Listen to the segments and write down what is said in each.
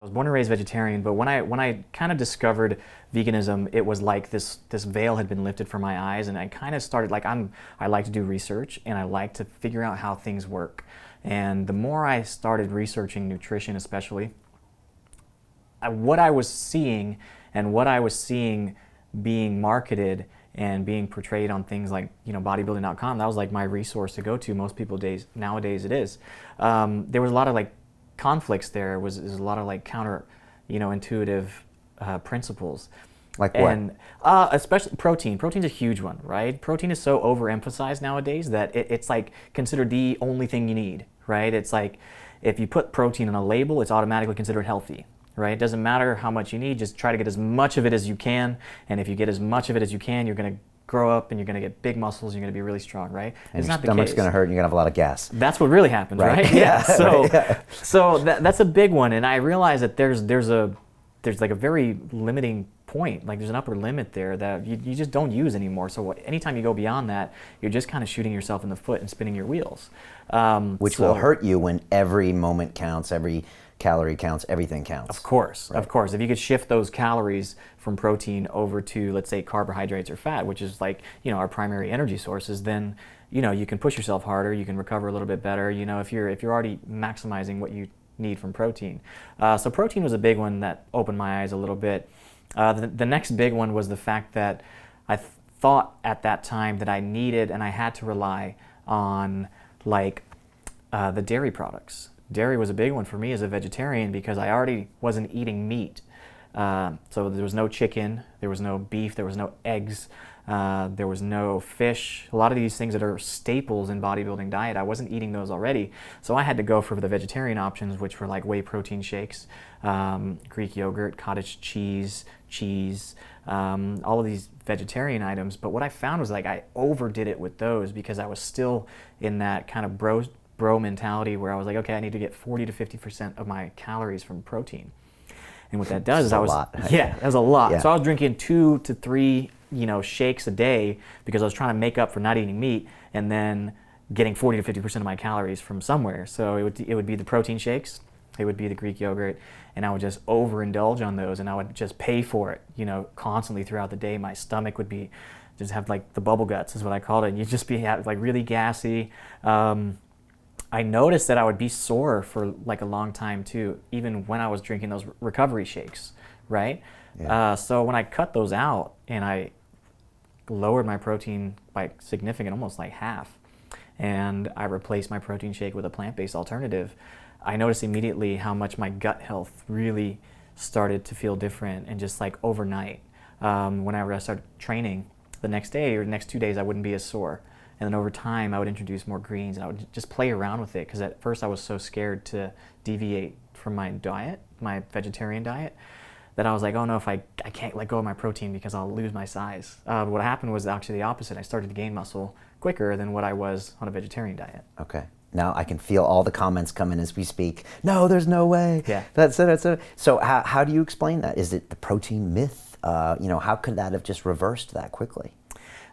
I was born and raised vegetarian, but when I kind of discovered veganism, it was like this veil had been lifted from my eyes, and I kind of started like I like to do research and I like to figure out how things work. And the more I started researching nutrition, especially, what I was seeing and what I was seeing being marketed and being portrayed on things like bodybuilding.com, that was like my resource to go to. Most people nowadays it is. There was a lot of like conflicts there. There's a lot of like counter intuitive principles. Like what? And especially protein. Protein's a huge one, right? Protein is so overemphasized nowadays that it's like considered the only thing you need, right? It's like if you put protein on a label, it's automatically considered healthy, right? It doesn't matter how much you need, just try to get as much of it as you can. And if you get as much of it as you can, you're going to grow up and you're going to get big muscles, you're going to be really strong, right? And it's your not stomach's the case. going to hurt and you're going to have a lot of gas. That's what really happens, right? Yeah. So, Right, yeah. so that's a big one, and I realize that there's like a very limiting point, like there's an upper limit there that you just don't use anymore. So anytime you go beyond that, you're just kind of shooting yourself in the foot and spinning your wheels. Which will hurt you when every moment counts, every calorie counts, everything counts. Of course, Right. of course. If you could shift those calories from protein over to, let's say, carbohydrates or fat, which is like, our primary energy sources, then, you can push yourself harder, you can recover a little bit better, if you're already maximizing what you need from protein. So protein was a big one that opened my eyes a little bit. The next big one was the fact that I thought at that time that I needed and I had to rely on like the dairy products. Dairy was a big one for me as a vegetarian because I already wasn't eating meat. So there was no chicken, there was no beef, there was no eggs, there was no fish. A lot of these things that are staples in bodybuilding diet, I wasn't eating those already. So I had to go for the vegetarian options, which were like whey protein shakes, Greek yogurt, cottage cheese, all of these vegetarian items. But what I found was like I overdid it with those because I was still in that kind of bro mentality where I was like, okay, I need to get 40 to 50% of my calories from protein. And what that does is That's a lot. that was a lot. Yeah. So I was drinking 2 to 3, shakes a day because I was trying to make up for not eating meat and then getting 40 to 50% of my calories from somewhere. So it would be the protein shakes, it would be the Greek yogurt, and I would just overindulge on those and I would just pay for it, constantly throughout the day. My stomach would be just have like the bubble guts is what I called it. You'd just be like really gassy. I noticed that I would be sore for like a long time too, even when I was drinking those recovery shakes, right? Yeah. So when I cut those out and I lowered my protein by significant, almost like half, and I replaced my protein shake with a plant-based alternative, I noticed immediately how much my gut health really started to feel different, and just like overnight, whenever I started training, the next day or the next 2 days I wouldn't be as sore. And then over time, I would introduce more greens, and I would just play around with it because at first I was so scared to deviate from my diet, my vegetarian diet, that I was like, oh no, if I can't let go of my protein because I'll lose my size. But what happened was actually the opposite. I started to gain muscle quicker than what I was on a vegetarian diet. Okay. Now I can feel all the comments come in as we speak. No, there's no way. Yeah. That's it. So how do you explain that? Is it the protein myth? How could that have just reversed that quickly?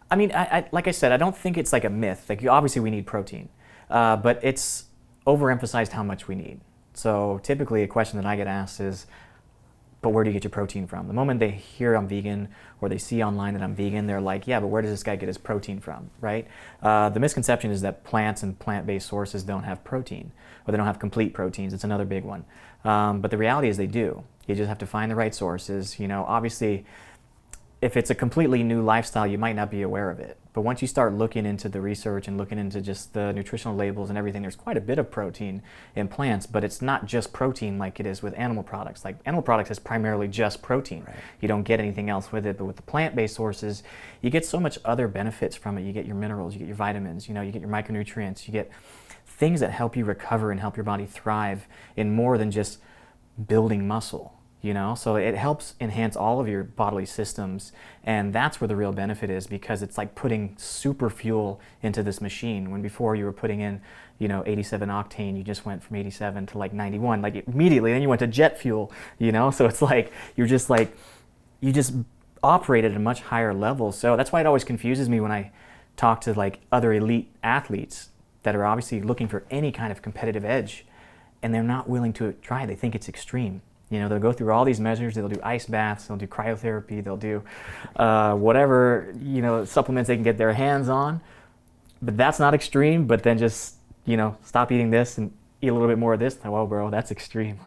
I mean, like I said, I don't think it's like a myth. Like obviously we need protein, but it's overemphasized how much we need. So typically a question that I get asked is, but where do you get your protein from? The moment they hear I'm vegan or they see online that I'm vegan, they're like, yeah, but where does this guy get his protein from, right? The misconception is that plants and plant-based sources don't have protein, or they don't have complete proteins. It's another big one. But the reality is they do. You just have to find the right sources. Obviously, if it's a completely new lifestyle, you might not be aware of it. But once you start looking into the research and looking into just the nutritional labels and everything, there's quite a bit of protein in plants, but it's not just protein like it is with animal products. Like animal products is primarily just protein. Right. You don't get anything else with it, but with the plant-based sources, you get so much other benefits from it. You get your minerals, you get your vitamins, you get your micronutrients, you get things that help you recover and help your body thrive in more than just building muscle. So it helps enhance all of your bodily systems, and that's where the real benefit is, because it's like putting super fuel into this machine. When before you were putting in 87 octane, you just went from 87 to like 91 like immediately, then you went to jet fuel. So it's like you just operate at a much higher level. So that's why it always confuses me when I talk to like other elite athletes that are obviously looking for any kind of competitive edge, and they're not willing to try. They think it's extreme. You know, they'll go through all these measures. They'll do ice baths. They'll do cryotherapy. They'll do whatever, you know, supplements they can get their hands on. But that's not extreme. But then just, you know, stop eating this and eat a little bit more of this. Well, bro, that's extreme.